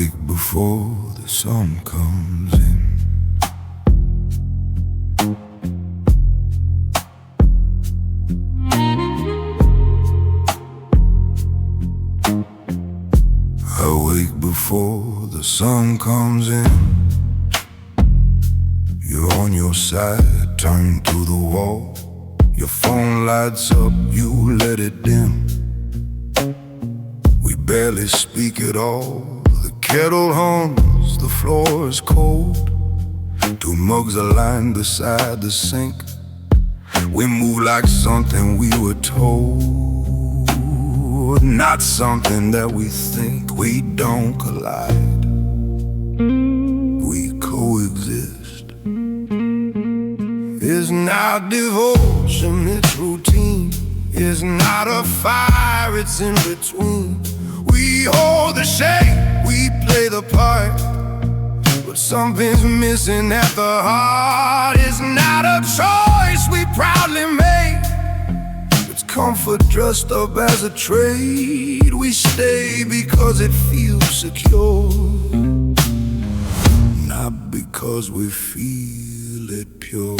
wake before the sun comes in. I wake before the sun comes in. You're on your side, turned to the wall. Your phone lights up, you let it dim. We barely speak at all. The kettle hums, the floor is cold. Two mugs are lying beside the sink. We move like something we were told, not something that we think. We don't collide, we coexist. It's not devotion, it's routine. It's not a fire, it's in between. We hold the shape, we play the part, but something's missing at the heart. It's not a choice we proudly make. It's comfort dressed up as a trade. We stay because it feels secure, not because we feel it pure.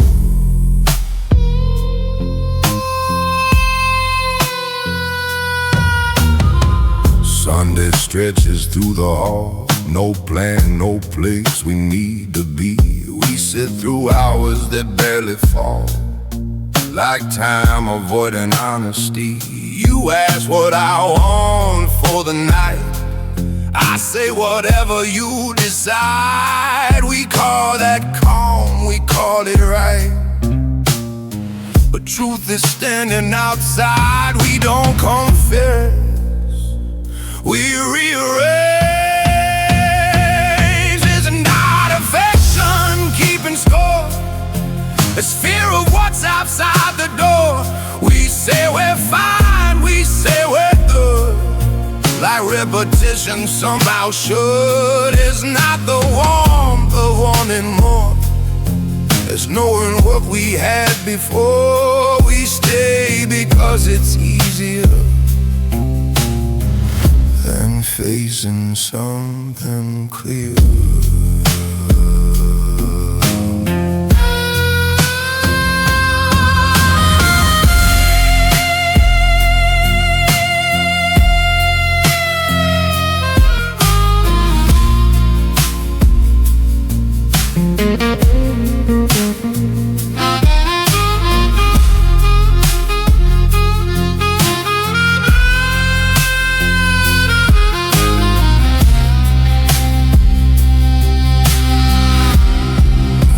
Sunday stretches through the hall. No plan, no place we need to be. We sit through hours that barely fall, like time avoiding honesty. You ask what I want for the night, I say whatever you decide. We call that calm, we call it right, but truth is standing outside. We don't confess, we rearrange. It's not affection keeping score, it's fear of what's outside the door. We say we're fine, we say we're good, like repetition somehow should. It's not the warmth of wanting more, it's knowing what we had before. We stay because it's easier than facing something clear.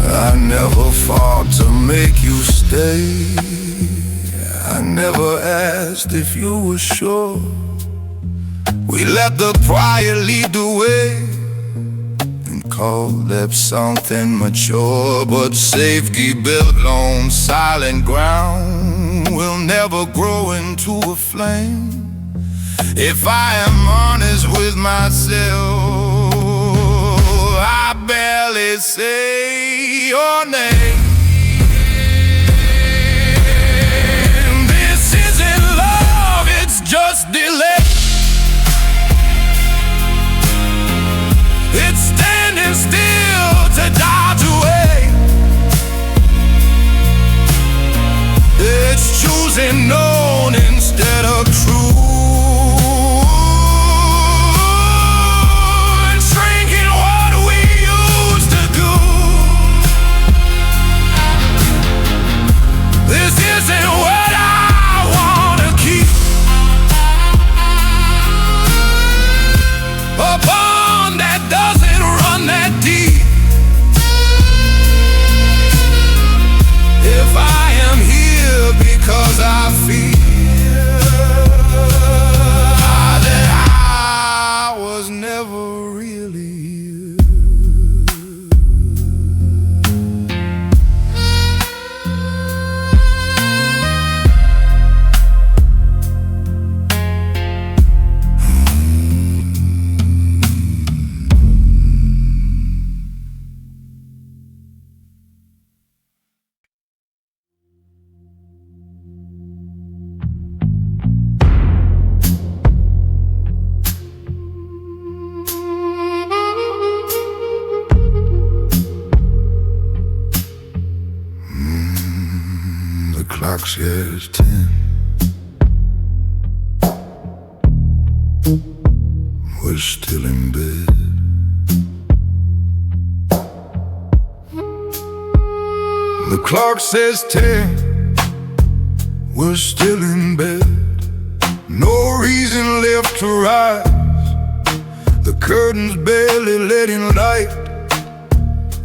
I never fought to make you stay. I never asked if you were sure. We let the quiet lead the way and called that something mature. But safety built on silent ground will never grow into a flame. If I am honest with myself, I barely say your name. This isn't love, it's just delay. It's standing still to dodge away. It's choosing known instead of true. A bond that doesn't run that deep. clock says 10. We're still in bed. The clock says 10. We're still in bed. No reason left to rise. The curtains barely letting light.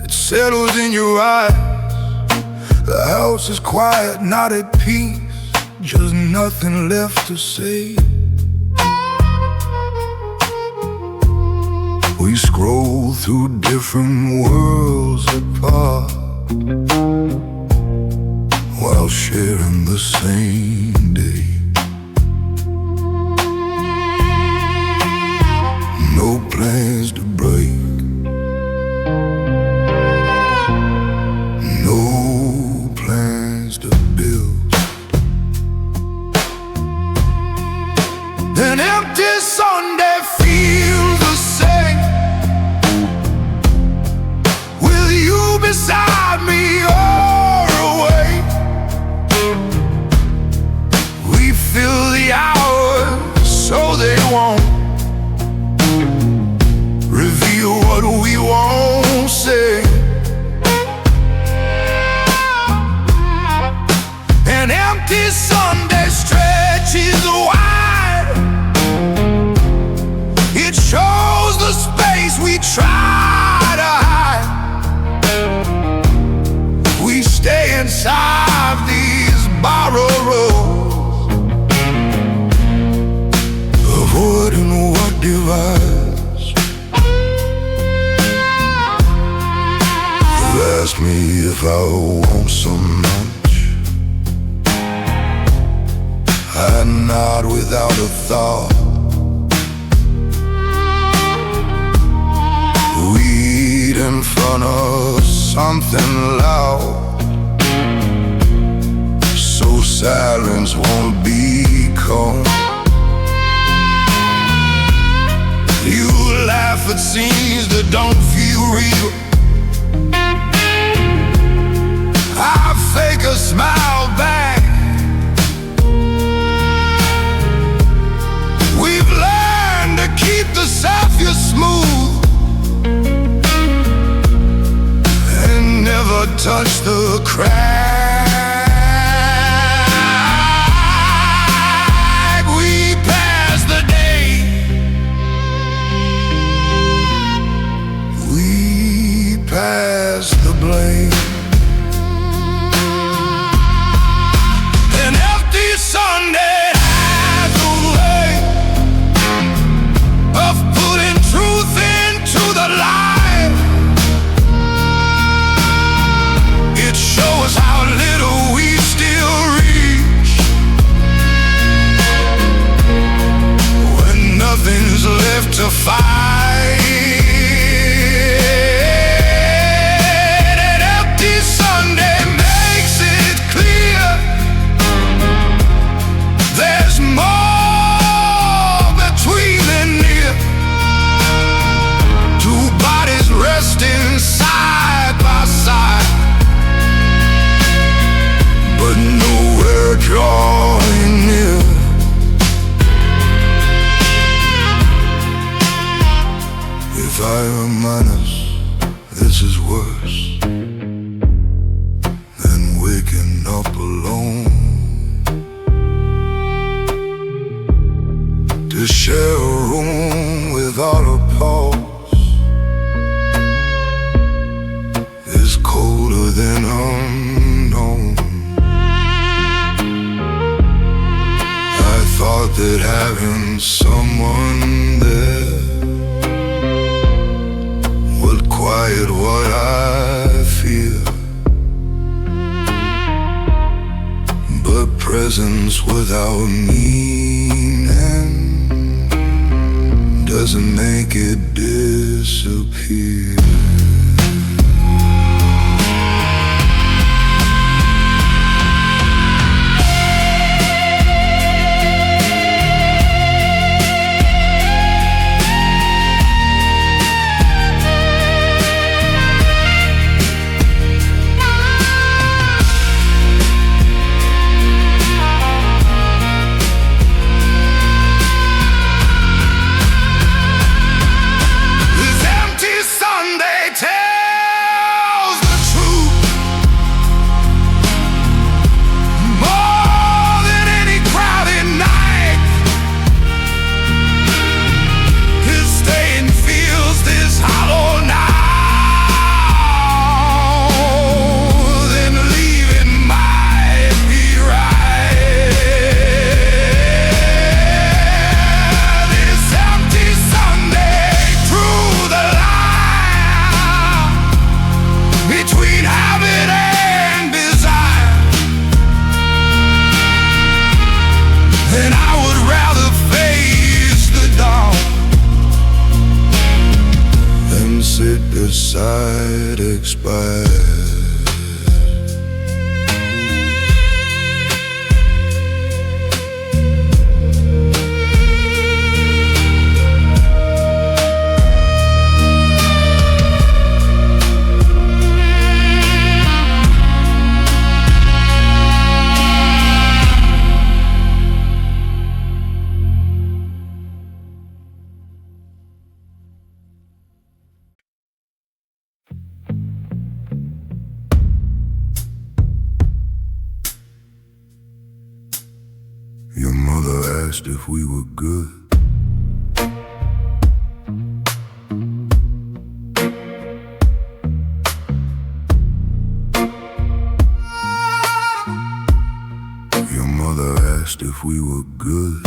It settles in your eyes. The house is quiet, not at peace. Just nothing left to say. We scroll through different worlds apart while sharing the same day. No plans to break, no plans to build. An empty Sunday feels the same with you beside me or away. We fill the hours so they won't reveal what we won't say. An empty Sunday stretches wide. It shows the space we try to hide. We stay inside these borrowed roads, avoiding what divides. Ask me if I want some lunch. I nod without a thought. We eat in front of something loud, so silence won't become. You laugh at scenes that don't feel real. I fake a smile back. We've learned to keep the surface smooth and never touch the crack. We pass the day. We pass the blame. Sunday has a way of putting truth into the light. It shows how little we still reach when nothing's left to fight. An empty Sunday makes it clear there's more between and near. Two bodies resting side by side, but nowhere drawing near. If I am honest, this is worse than waking up alone. To share a room without a pulse is colder than unknown. I thought that having someone there would quiet what I feel, but presence without meaning doesn't make it disappear. the sight expired. Your mother asked if we were good. Your mother asked if we were good.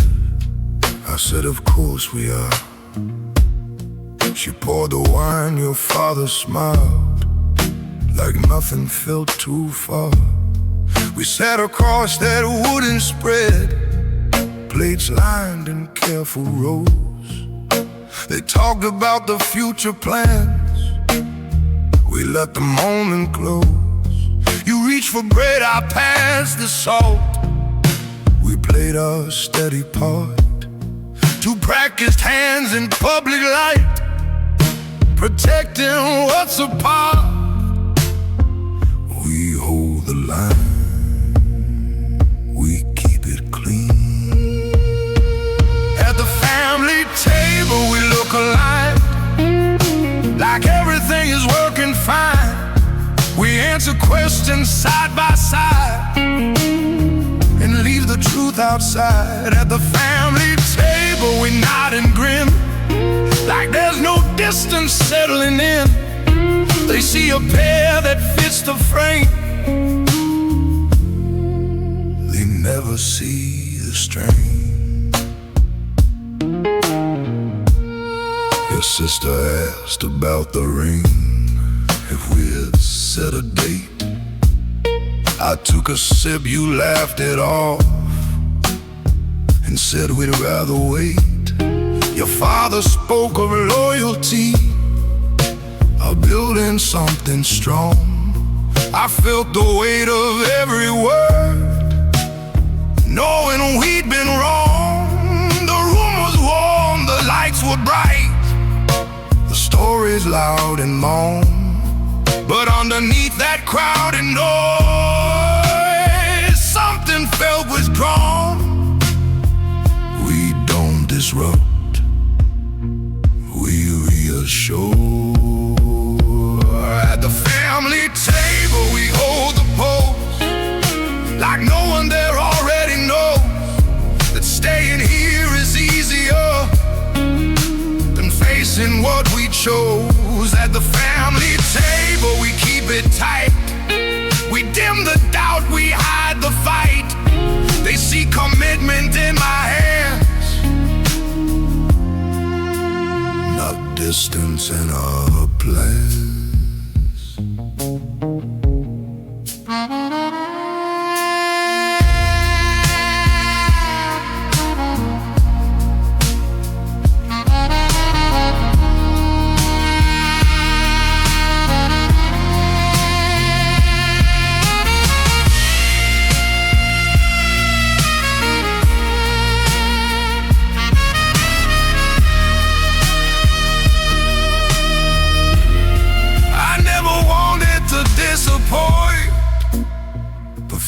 I said, of course we are. She poured the wine, your father smiled, like nothing felt too far. We sat across that wooden spread, plates lined in careful rows. They talked about the future plans. We let the moment close. You reached for bread, I passed the salt. We played our steady part, two practiced hands in public light, protecting what's apart. We hold the line, we keep it clean. At the family table we look alive, like everything is working fine. We answer questions side by side and leave the truth outside. At the family table we nod and grin, like there's no distance settling in. They see a pair that fits the frame, they never see the strain. Your sister asked about the ring, if we had set a date. I took a sip, you laughed it off and said we'd rather wait. Your father spoke of loyalty, of building something strong. I felt the weight of every word, knowing we'd been wrong. The room was warm, the lights were bright, the stories loud and long. But underneath that crowded noise, something felt withdrawn. We don't disrupt, we reassure. At the family table we hold the pose, like no one there already knows that staying here is easier than facing what we chose. At the family table we keep it tight, we dim the doubt, we hide the fight. They see commitment in my hands, not distance in our plans.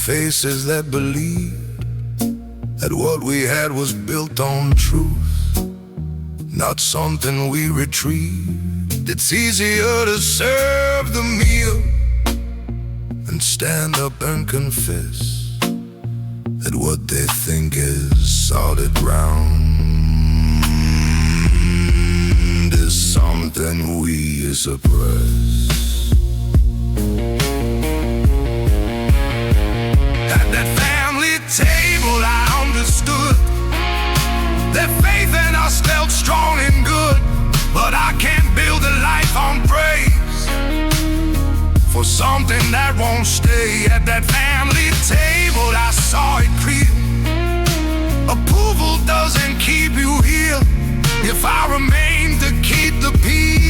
Faces that believed that what we had was built on truth, not something we retrieved. It's easier to serve the meal than stand up and confess that what they think is solid ground is something we suppress. At that family table I understood their faith in us felt strong and good. But I can't build a life on praise for something that won't stay. At that family table I saw it clear, approval doesn't keep you here. If I remain to keep the peace,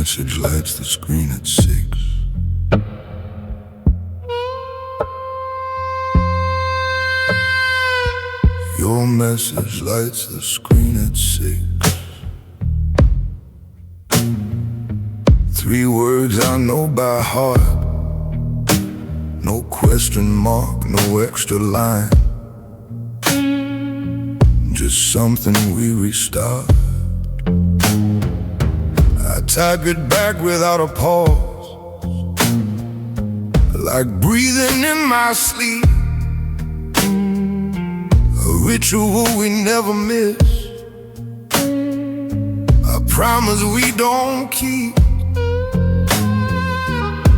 message lights the screen at 6. Your message lights the screen at 6. 3 words I know by heart. No question mark, no extra line. Just something we restart. I type it back without a pause, like breathing in my sleep. A ritual we never miss, a promise we don't keep.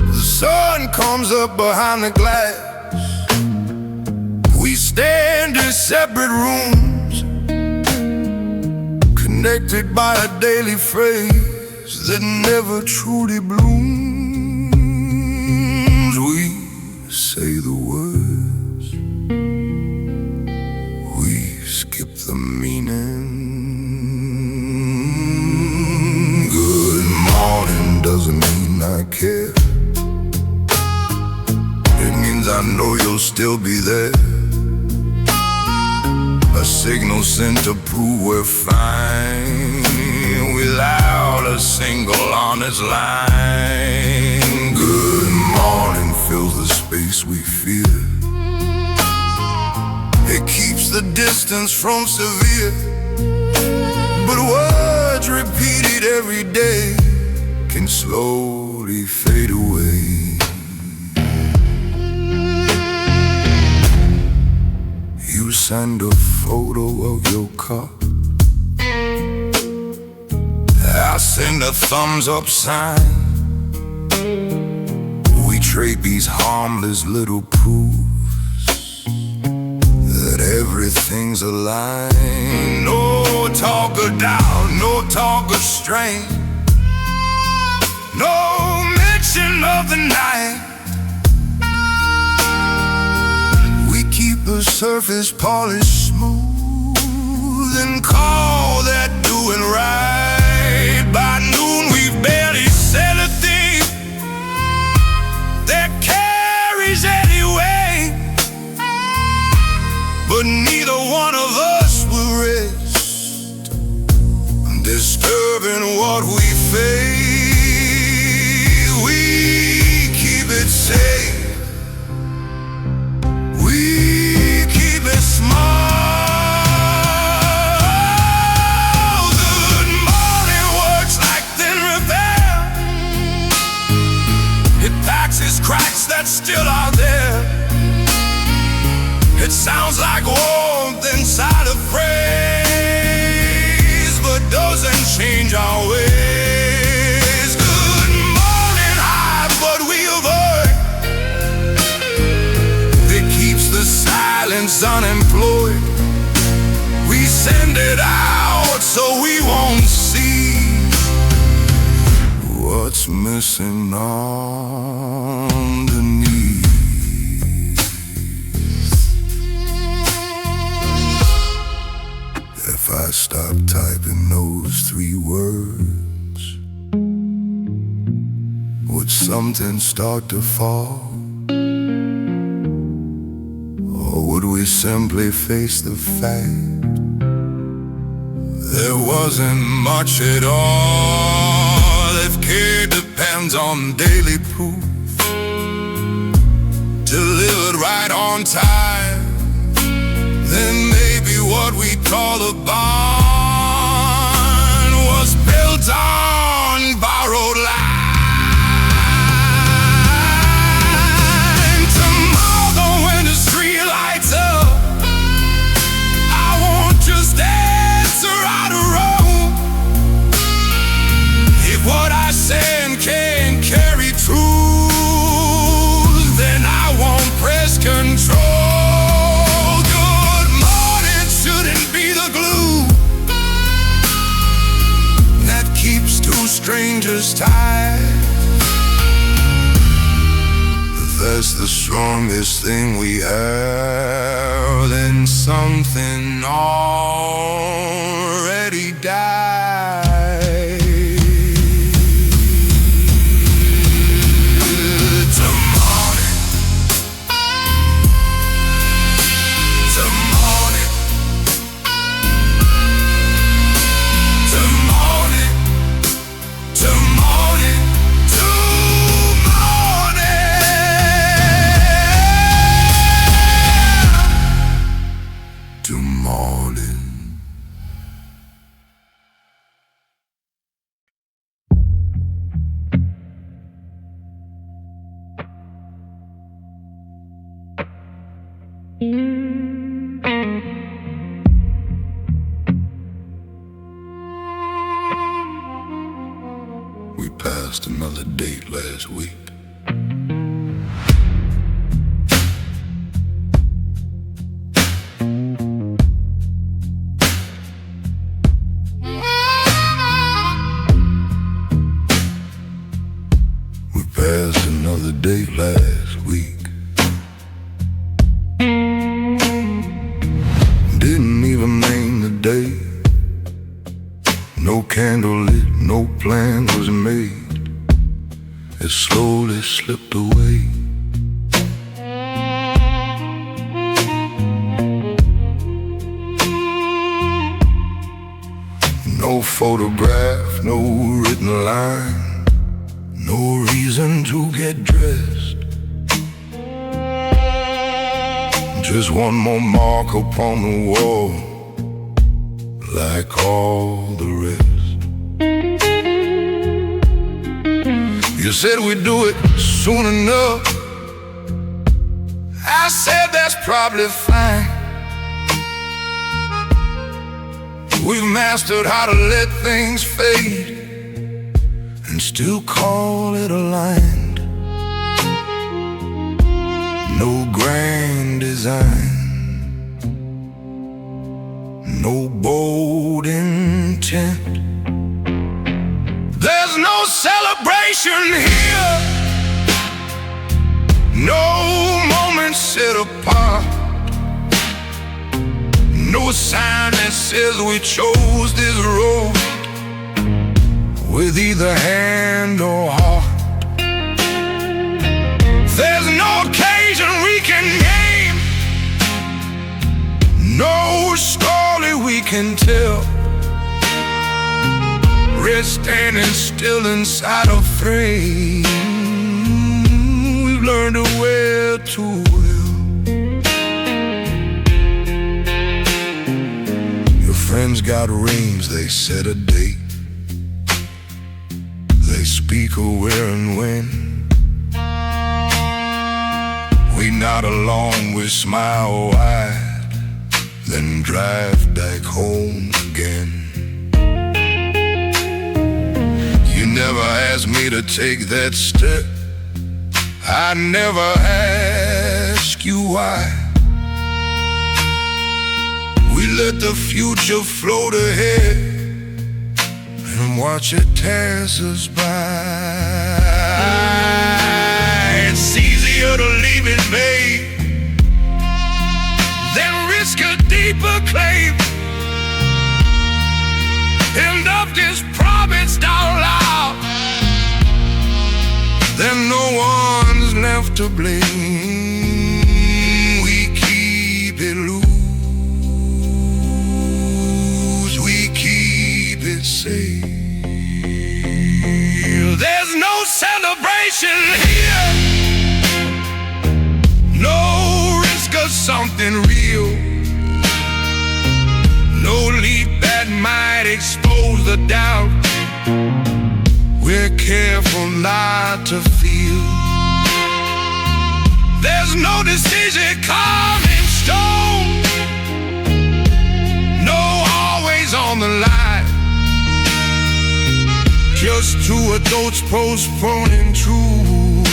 The sun comes up behind the glass. We stand in separate rooms, connected by a daily phrase that never truly blooms. We say the words, we skip the meaning. Good morning doesn't mean I care. It means I know you'll still be there. A signal sent to prove we're fine, without a single honest line. Good morning fills the space we fear. It keeps the distance from severe, but words repeated every day can slowly fade away. You send a photo of your car, I send a thumbs up sign. We trade these harmless little proofs that everything's aligned. No talk of doubt, no talk of strain, no mention of the night. The surface polished smooth and call that doing right. By noon we've barely said a thing that carries any weight, but neither one of us will rest, disturbing what we face. We keep it safe, cracks that still are there. It sounds like warmth inside a phrase, but doesn't change our ways. Good morning, hi, but we avoid. It keeps the silence unemployed. We send it out so we won't see what's missing underneath. If I stop typing those 3 words, would something start to fall? Or would we simply face the fact there wasn't much at all? If care depends on daily proof, delivered right on time, then maybe what we call a bond was built on borrowed line. Tomorrow when the street lights up, I won't just answer out of row. If what I say can't carry truth, then I won't press control. Good morning shouldn't be the glue that keeps 2 strangers tied. If that's the strongest thing we have, then something already died. We passed another date last week. We passed another date last week. Didn't even name the day. No candle lit, no plan was made. It slowly slipped away. No photograph, no written line, no reason to get dressed. Just one more mark upon the wall, like all the rest. You said we'd do it soon enough. I said that's probably fine. We've mastered how to let things fade and still call it aligned. No grand design, no bold intent. There's no celebration here, no moment set apart, no sign that says we chose this road with either hand or heart. There's no occasion we can name, no story we can tell. We're standing still inside a frame we've learned to wear too well. Your friends got rings, they set a date. They speak of where and when. We nod along, we smile wide, then drive back home again. You never asked me to take that step. I never ask you why. We let the future float ahead and watch it pass us by. It's easier to leave it made than risk a deeper claim. End up this promised out loud, then no one's left to blame. We keep it loose, we keep it safe. There's no celebration here, no risk of something real, no leap that might expose the doubt we're careful not to feel. There's no decision carved in stone, no always on the line. Just two adults postponing truths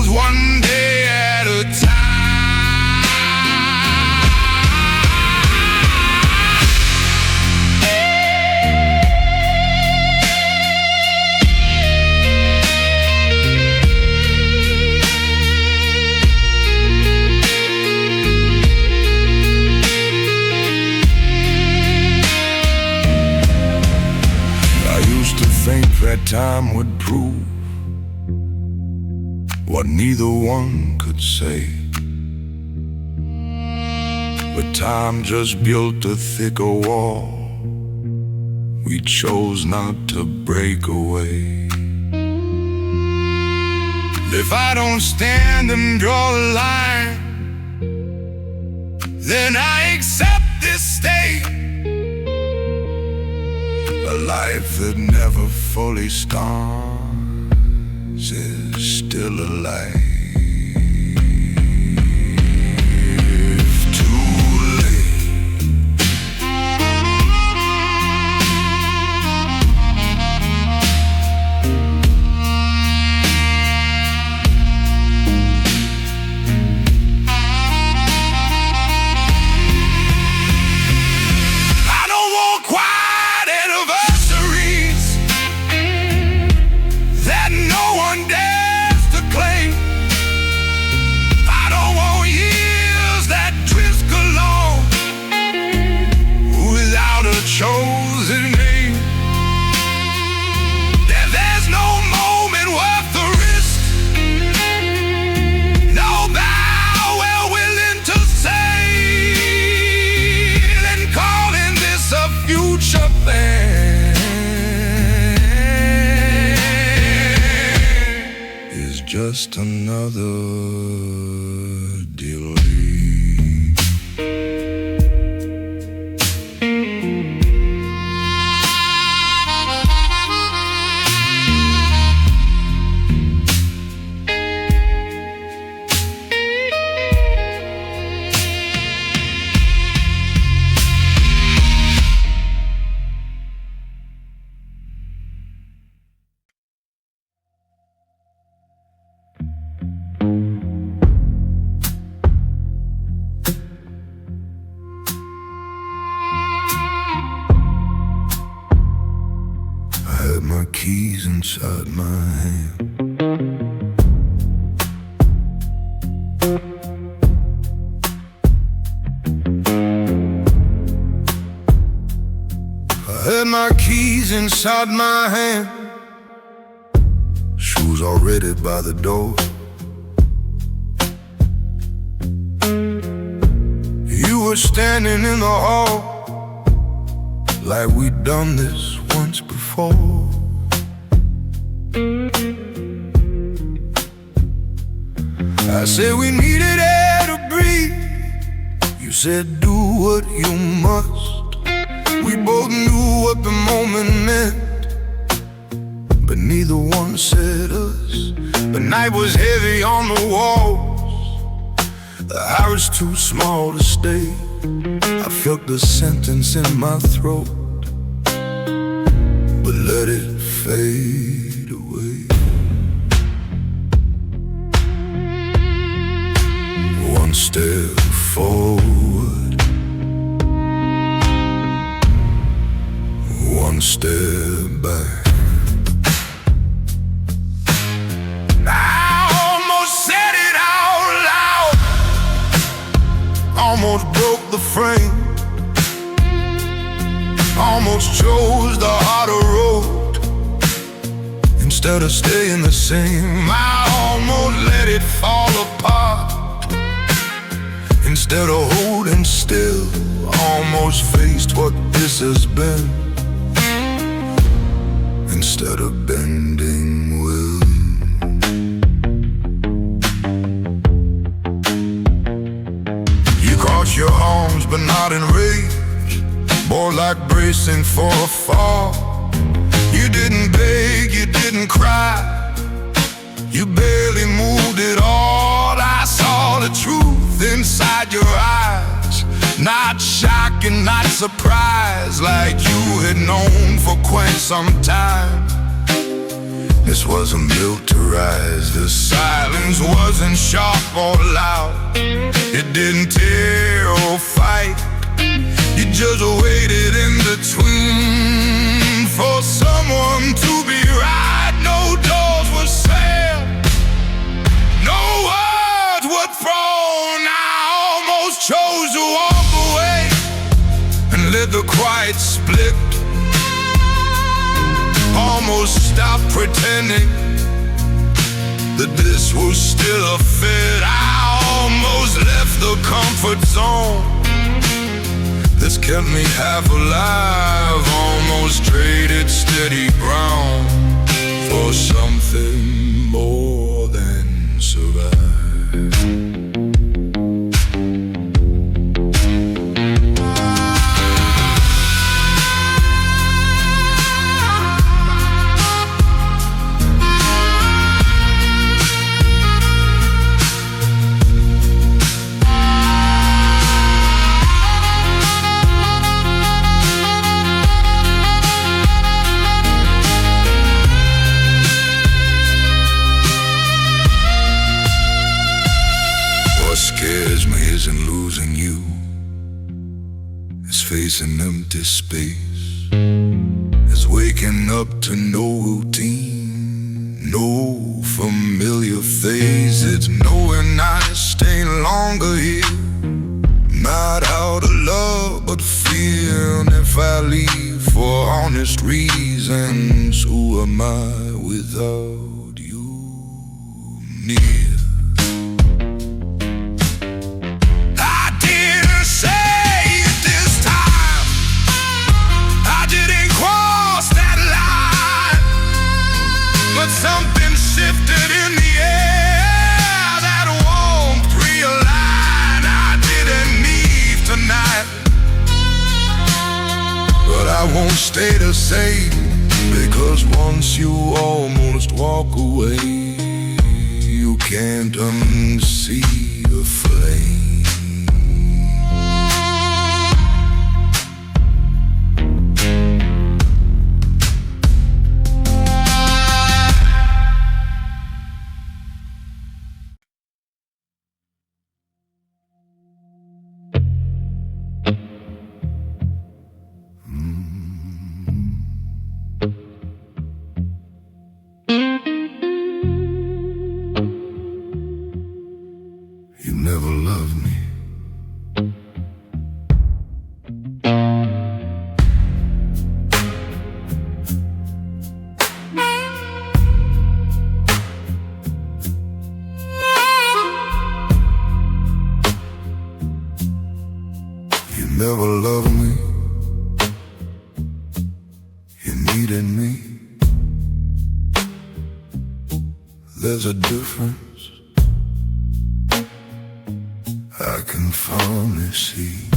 one day at a time. That time would prove what neither one could say, but time just built a thicker wall we chose not to break away. If I don't stand and draw a line, then I accept this state. A life that never fully starts is still alive. just another delay. Had my keys inside my hand. I had my keys inside my hand. Shoes already by the door. You were standing in the hall like we'd done this once before. I said we needed air to breathe. You said do what you must. We both knew what the moment meant, but neither one said us. The night was heavy on the walls. The house too small to stay. I felt the sentence in my throat, but let it fade away. One step forward, one step back. I almost said it out loud, almost broke the frame, almost chose the harder road instead of staying the same. I almost let it fall apart instead of holding still. Almost faced what this has been instead of bending will. You crossed your arms but not in rage, more like bracing for a fall. You didn't beg, you didn't cry, you barely moved at all. I saw the truth inside your eyes, not shock and not surprise, like you had known for quite some time. This wasn't built to rise. The silence wasn't sharp or loud. It didn't tear or fight. You just waited in between for someone to be right. No doors were slammed, no words were thrown. I almost chose to walk away and let the quiet split. Almost stopped pretending that this was still a fit. I almost left the comfort zone that's kept me half alive. Almost traded steady ground for something more than survive. Isn't losing you, it's facing empty space. It's waking up to no routine, no familiar face. It's knowing I stay longer here, not out of love but fear. And if I leave for honest reasons, who am I without you near? Something shifted in the air. stay the same, because once you almost walk away, you can't unsee the flame. You never loved me. You never loved me. You needed me. There's a difference I can finally see.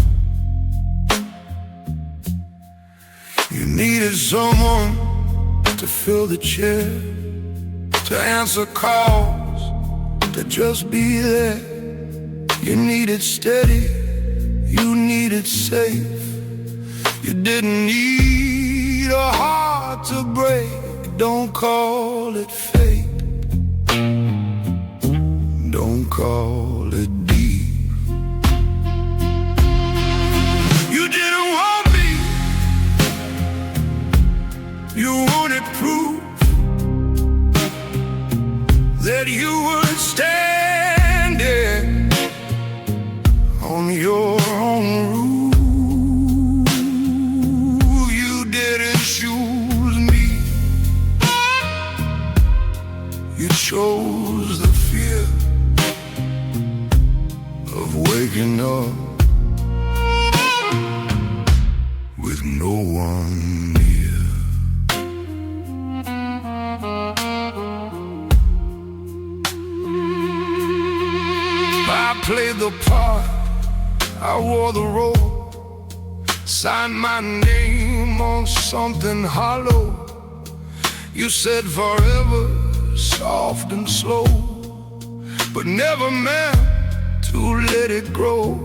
You needed someone to fill the chair, to answer calls, to just be there. You needed steady, you needed safe. You didn't need a heart to break. Don't call it fate. Don't call it deep. You didn't want me. You wanted proof that you were standing on your own roof. You didn't choose me. You chose the fear of waking up with no one near. I played the part, I wore the role, signed my name on something hollow. You said forever, soft and slow, but never meant to let it grow.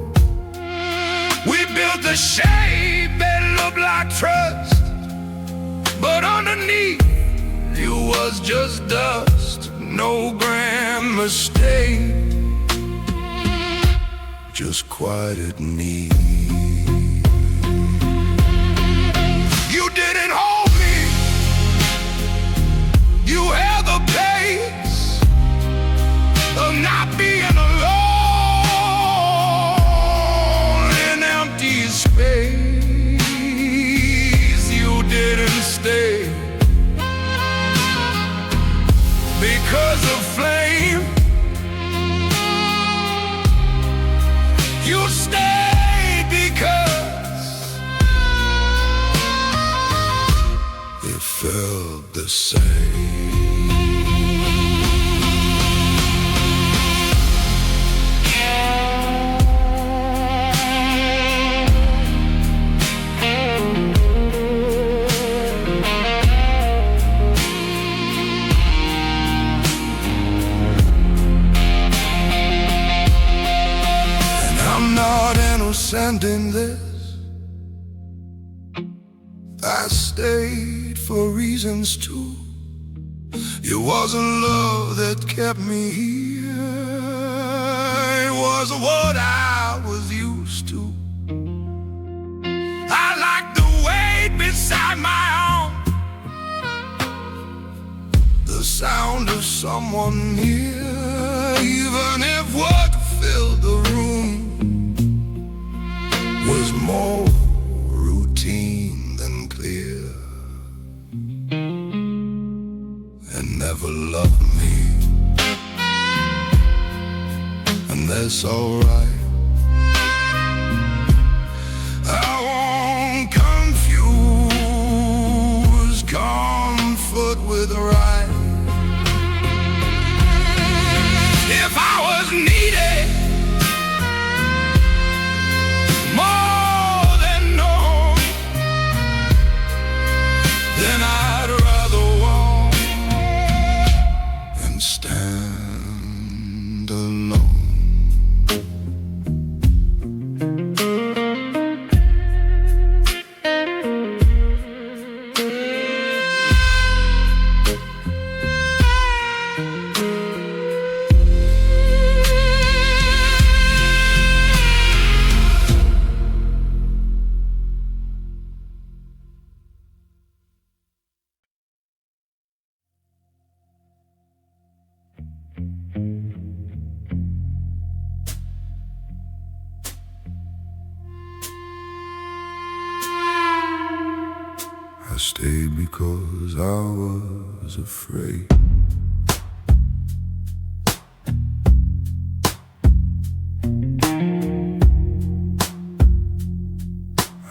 We built a shape that looked like trust, but underneath it was just dust. No grand mistake, just quiet need. You didn't hold me. You held the pace of not being alone in empty space. You didn't stay because of flame. You stayed because it felt the same. In this, I stayed for reasons too. It wasn't love that kept me here, it was what I was used to. I liked the weight beside my arm, the sound of someone near, even if what filled the room was more routine than clear. And never loved me, and that's alright. I won't confuse comfort with right. If I was needed more than known, stayed because I was afraid.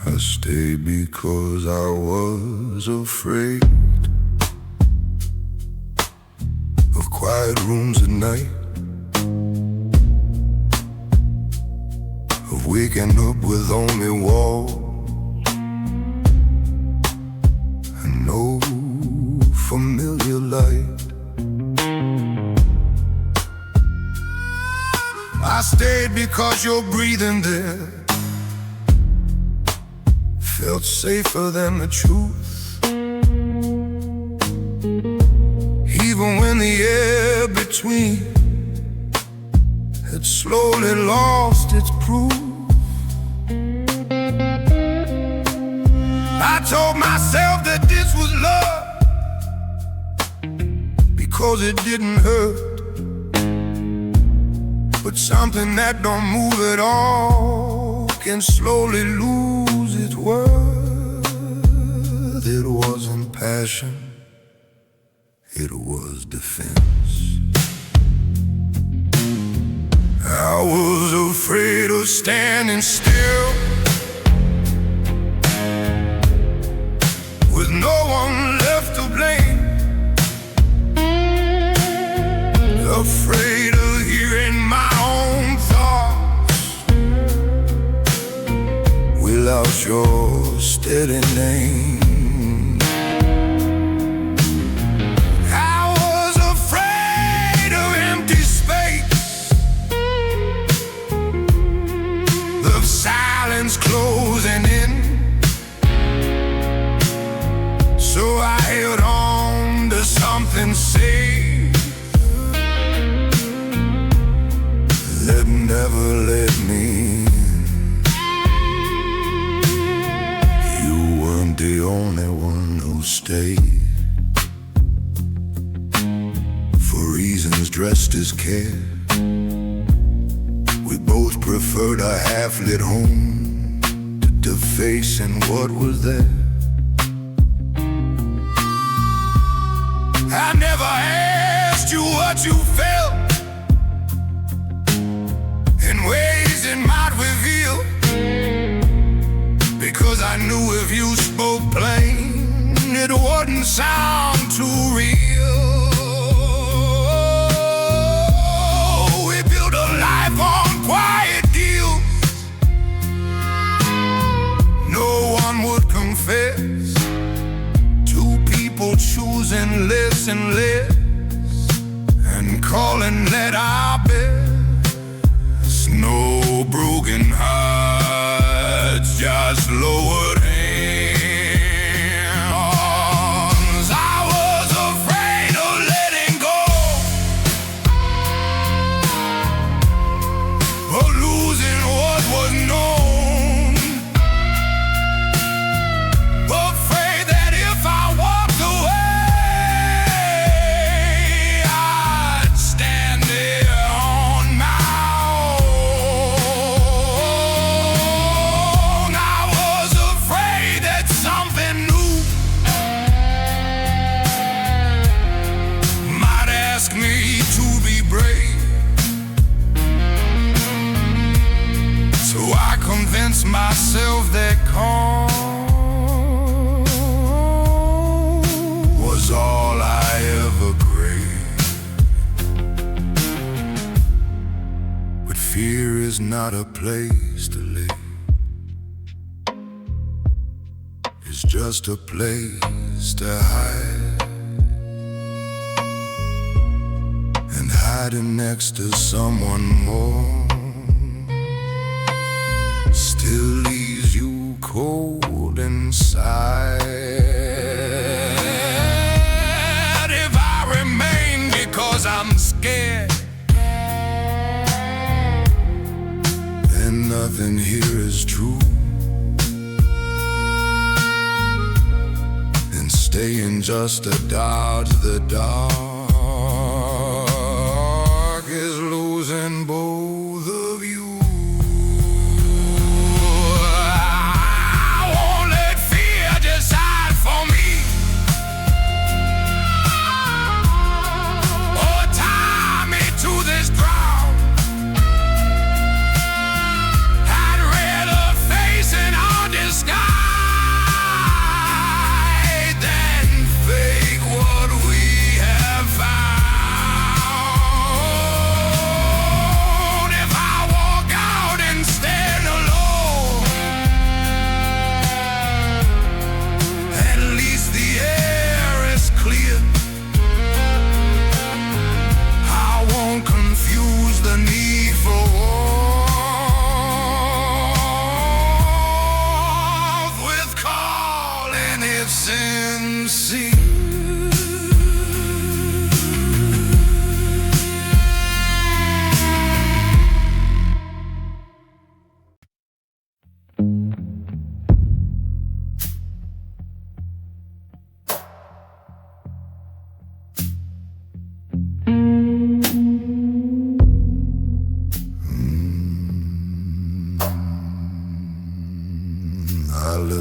I stayed because I was afraid of quiet rooms at night, of waking up with only walls and no familiar light. I stayed because you're breathing there felt safer than the truth, even when the air between had slowly lost its proof. I told myself that this was love because it didn't hurt, but something that don't move at all can slowly lose its worth. It wasn't passion, it was defense. I was afraid of standing still with no one left to blame, afraid of hearing my own thoughts without your steady name. I was afraid of empty space, of silence closing in, so I held on to something safe that never let me in. You weren't the only one who stayed, for reasons dressed as care. We both preferred a half-lit home to facing what was there. I never asked you what you felt in ways it might reveal, because I knew if you spoke plain, it wouldn't sound too real. We built a life on quiet deals. No one would confess. Two people choosing less and less, and calling that our best. No broken hearts, just lowered hands. I was afraid of letting go, of losing what was known, afraid that if I walked away, I'd stand there on my own. I was afraid that something new might ask me to be brave, so I convinced myself that calm was all I ever craved. But fear is not a place to live, it's just a place to hide. And hiding next to someone more still leaves you cold inside. If I remain because I'm scared, then nothing here is true. And staying just to dodge the dark is losing both of you. I won't let fear decide for me.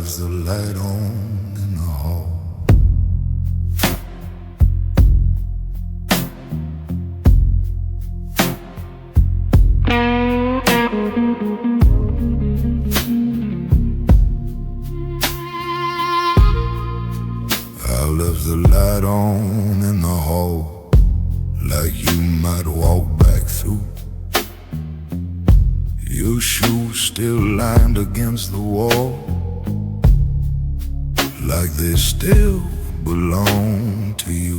left the light on in the hall. I left the light on in the hall, like you might walk back through. Your shoes still lined against the wall, like they still belong to you.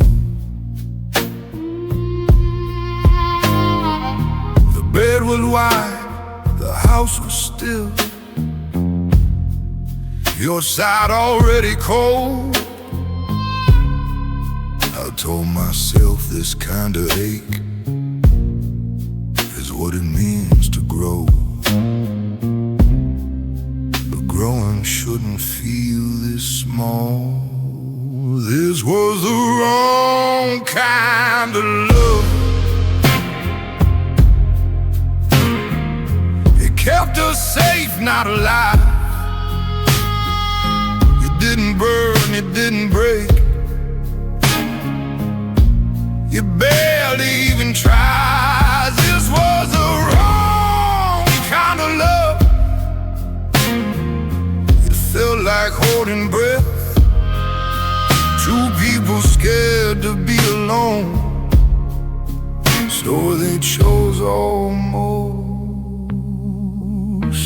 The bed was wide, the house was still, your side already cold. I told myself this kind of ache is what it means to grow. But growing shouldn't feel this small. This was the wrong kind of love. It kept us safe, not alive. It didn't burn, it didn't break. You barely even tried. This was the wrong kind of love. It felt like holding breath, two people scared to be alone, so they chose almost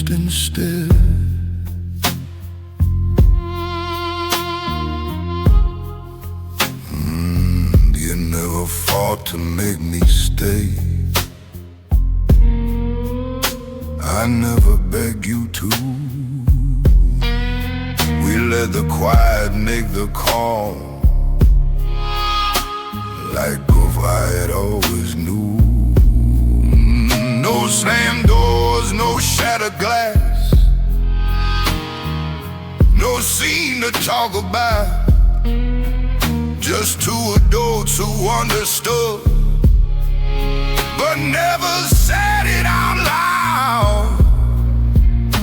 instead. Fought to make me stay. I never begged you to. We let the quiet make the call, like if I had always knew. No slammed doors, no shattered glass, no scene to talk about. Just two adults who understood, but never said it out loud.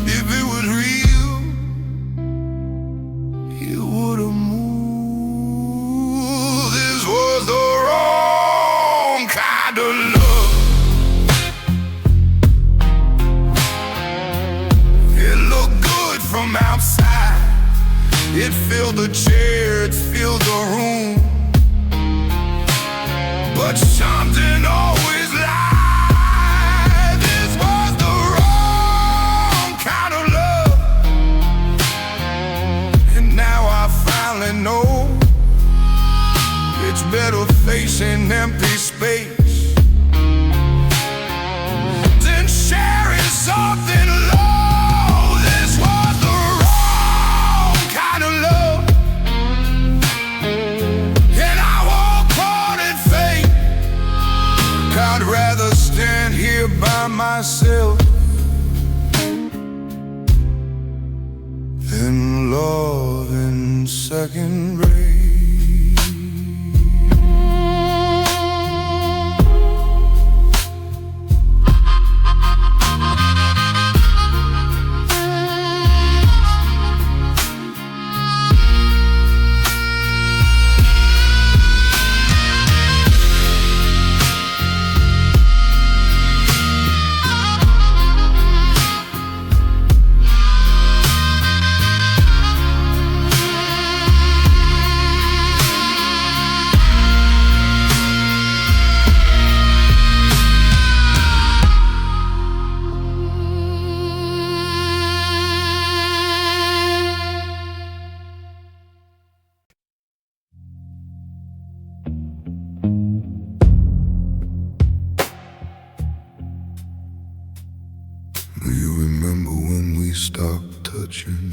If it was real, you would've moved. This was the wrong kind of love. It looked good from outside. It filled the chair, it filled the room, but something always lied. This was the wrong kind of love, and now I finally know it's better facing empty space than sharing something low. This was the wrong kind of love, and I won't call it fate. I'd rather stand here by myself than love in second rate. Do you remember when we stopped touching?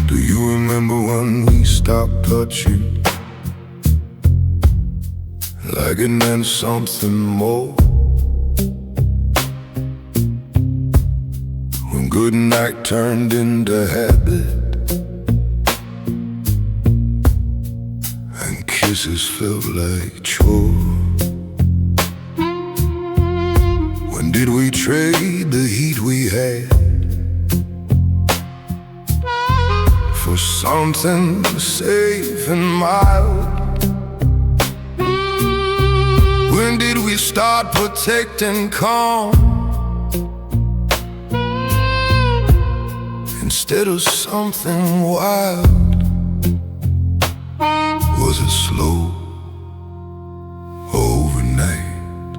Do you remember when we stopped touching? Like it meant something more. When good night turned into habit, kisses felt like chore. When did we trade the heat we had for something safe and mild? When did we start protecting calm instead of something wild? Was it slow overnight?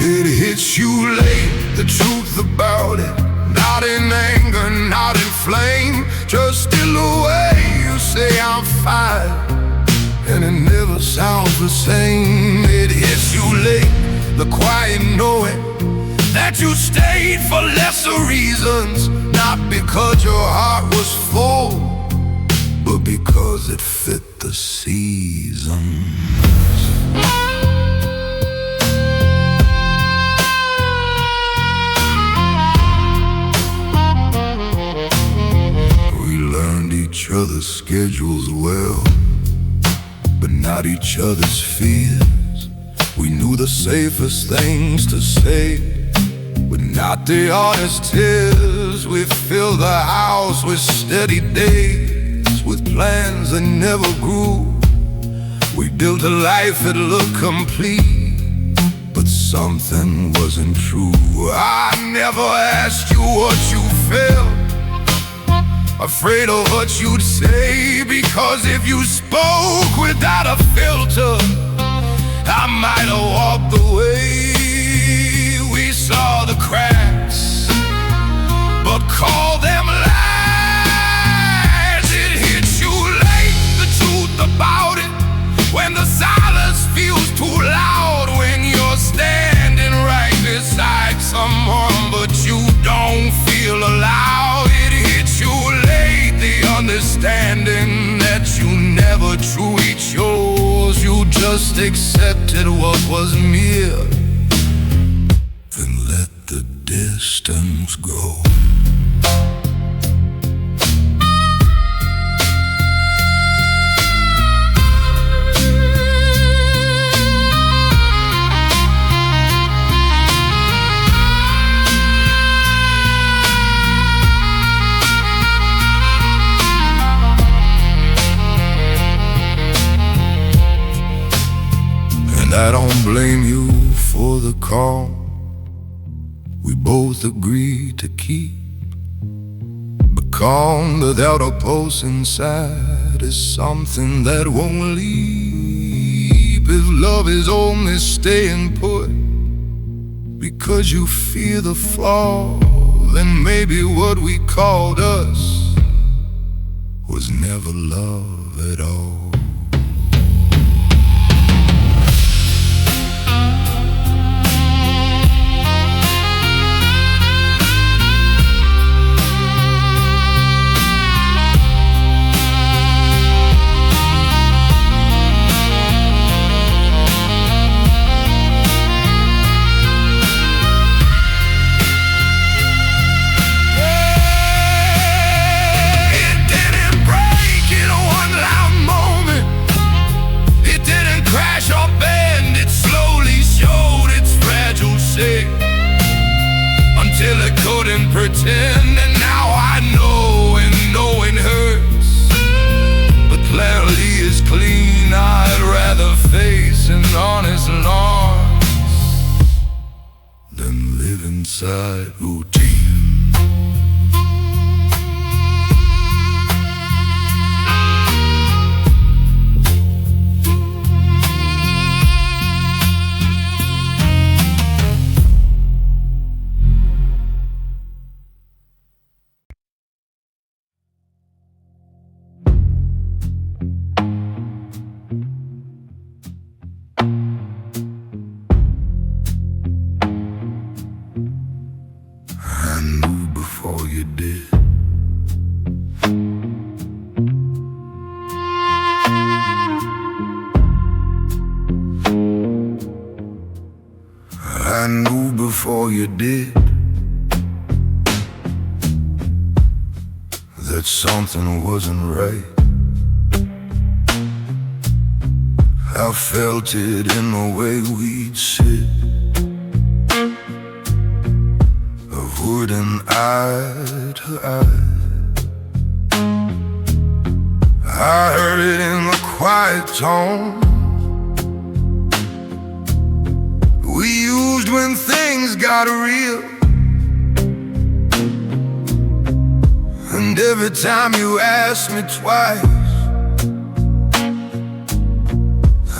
It hits you late, the truth about it. Not in anger, not in flame, just in the way you say I'm fine, and it never sounds the same. It hits you late, the quiet knowing that you stayed for lesser reasons, not because your heart was full, but because it fit the seasons. We learned each other's schedules well, but not each other's fears. We knew the safest things to say, but not the honest tears. We filled the house with steady days, with plans that never grew. We built a life that looked complete, but something wasn't true. I never asked you what you felt, afraid of what you'd say, because if you spoke without a filter, I might have walked away. We saw the cracks, but call them lies. It hits you late, the truth about it, when the silence feels too loud, when you're standing right beside someone but you don't feel allowed. It hits you late, the understanding that you never truly chose. You just accepted what was mere, then let the distance go. I don't blame you for the calm we both agreed to keep, but calm without a pulse inside is something that won't leave. If love is only staying put because you fear the flaw, then maybe what we called us was never love at all. Until it couldn't pretend, and now I know, and knowing hurts, but clarity is clean. I'd rather face an honest loss than live inside routine. I knew before you did. I knew before you did that something wasn't right. I felt it in the way we'd sit, avoiding eye to eye. I heard it in the quiet tone we used when things got real. And every time you asked me twice,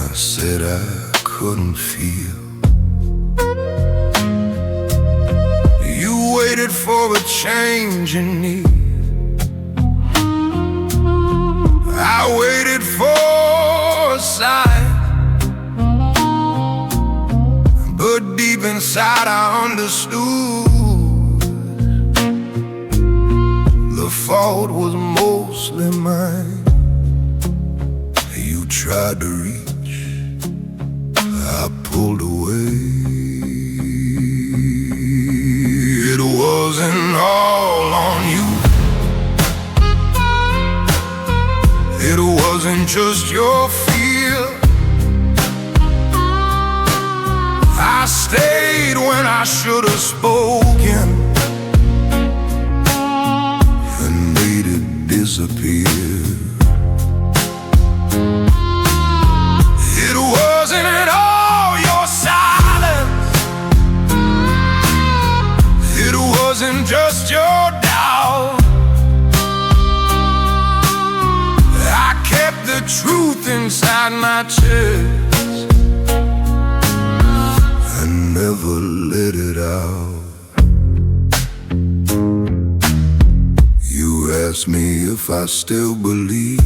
I said I couldn't feel. You waited for a change in me, I waited for a sign. But deep inside I understood the fault was mostly mine. You tried to reach, I pulled away. It wasn't all on you, it wasn't just your fear. I stayed when I should have spoken and made it disappear. It wasn't at all your silence, it wasn't just your doubt. I kept the truth inside my chest, never let it out. You asked me if I still believe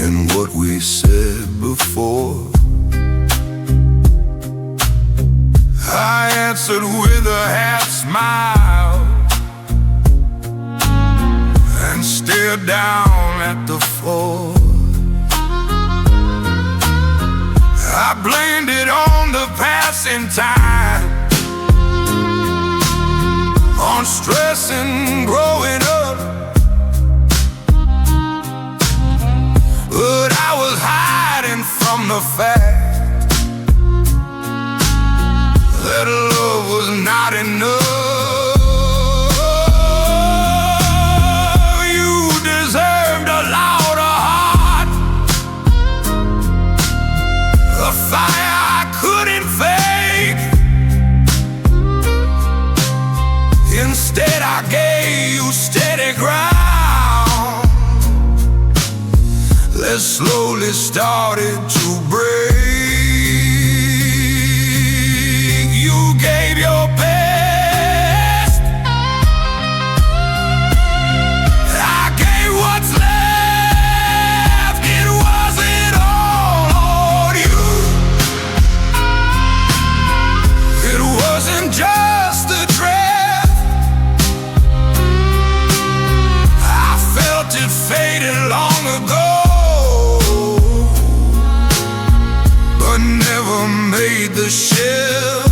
in what we said before. I answered with a half smile and stared down at the floor. I blamed it on the passing time, on stress and growing up. But I was hiding from the fact that love was not enough. You deserved a louder heart, a fire I couldn't fake. Instead I gave you steady ground that slowly started to break. You gave your best, I gave what's left. It wasn't all on you, it wasn't just the drift. I felt it faded long ago, but never made the shift.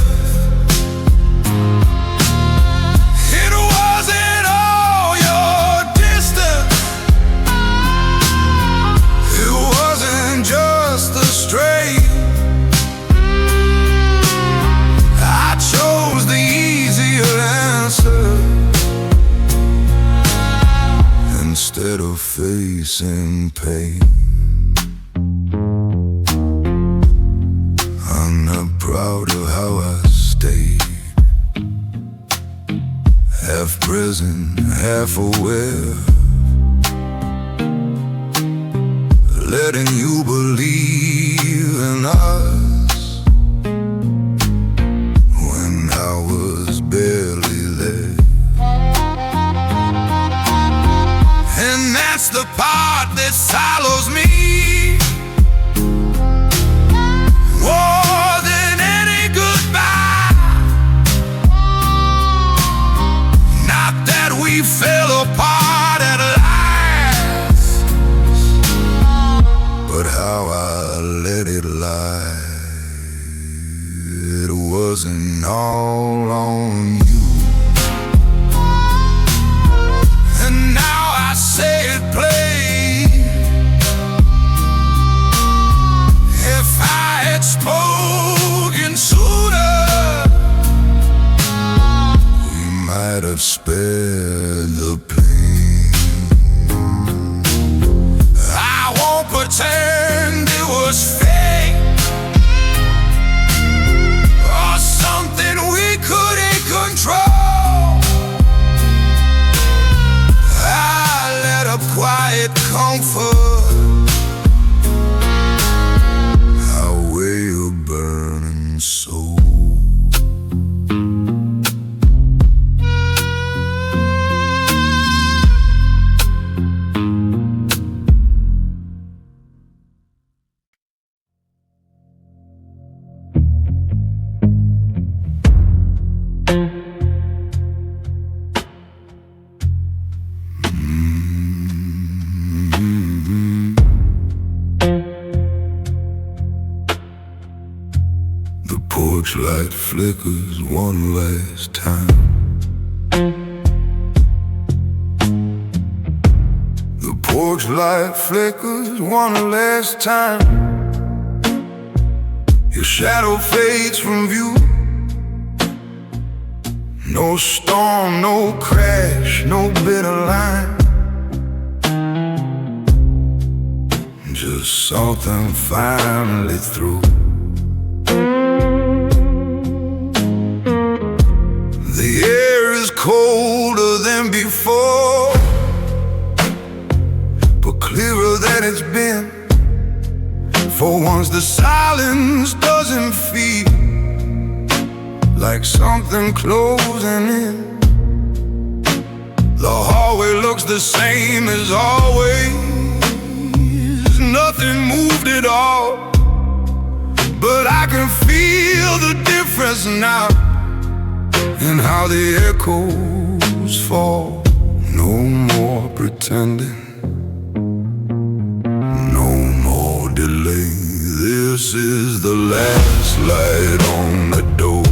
It wasn't all your distance, it wasn't just the strain. I chose the easier answer instead of facing pain. I'm not proud of how I stayed, half present, half aware, letting you believe in us when I was barely there. And that's the part that silos me more than any goodbye. Not that we fell apart at last, but how I let it lie. It wasn't all on you, and now I say it plain. have spared the pain. I won't pretend it was fate or something we couldn't control. I let up quiet comfort outweigh a burning soul. The porch light flickers one last time. The porch light flickers one last time. Your shadow fades from view. No storm, no crash, no bitter line. Just something finally through. The air is colder than before, but clearer than it's been. For once the silence doesn't feel like something closing in. The hallway looks the same as always. Nothing moved at all, but I can feel the difference now in how the echoes fall. No more pretending, no more delay. This is the last light on the door.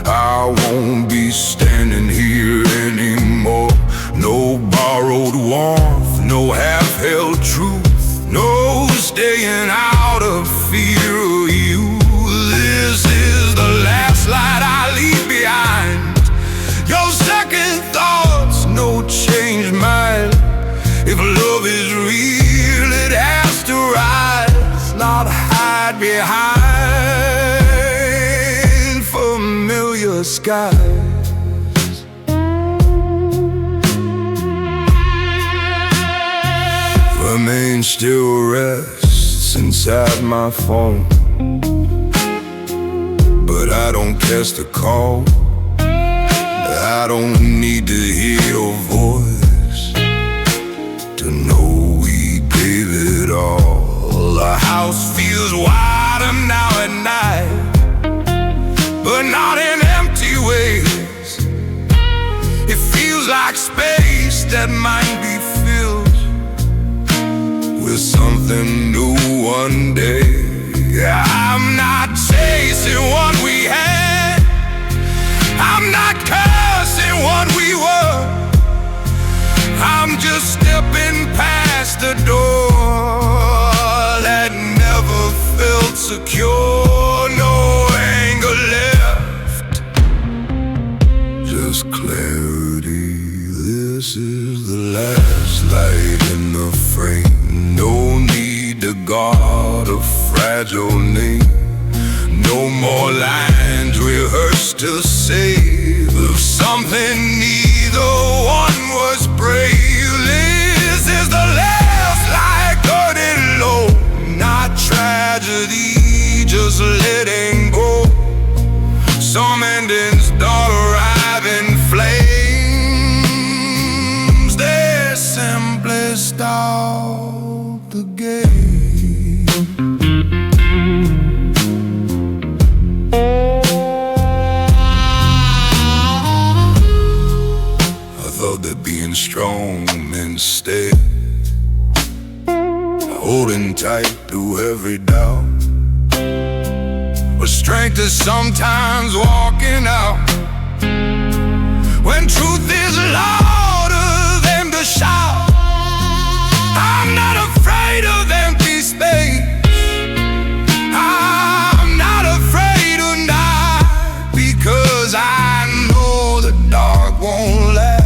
I won't be standing here anymore. No borrowed warmth, no half-held truth, no staying out of fear of you. This is the last light I leave behind. Your second thoughts, no change mine. If love is real, it has to rise, not hide behind familiar skies. Remain still rests inside my phone, but I don't catch the call. I don't need to hear your voice to know we gave it all. The house feels wider now at night, but not in empty ways. It feels like space that might be filled with something new one day. I'm not chasing what we had, I'm not cursing what we were. I'm just stepping past the door that never felt secure. No anger left, just clarity. This is the last light in the frame. No need to guard a fragile name. No more lines rehearsed to save of something neither one was brave. This is the last light burning low. Not tragedy, just letting go. Some endings don't arrive in flames. They're simply start the game. That being strong instead, holding tight through every doubt, but strength is sometimes walking out when truth is louder than the shout. I'm not afraid of empty space, I'm not afraid of night, because I know the dark won't last.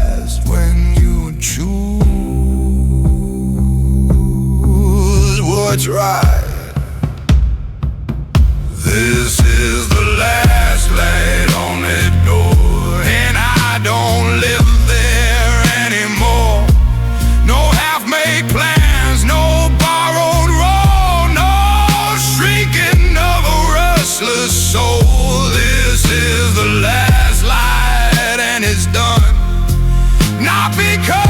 this is the last light and it's done. Not because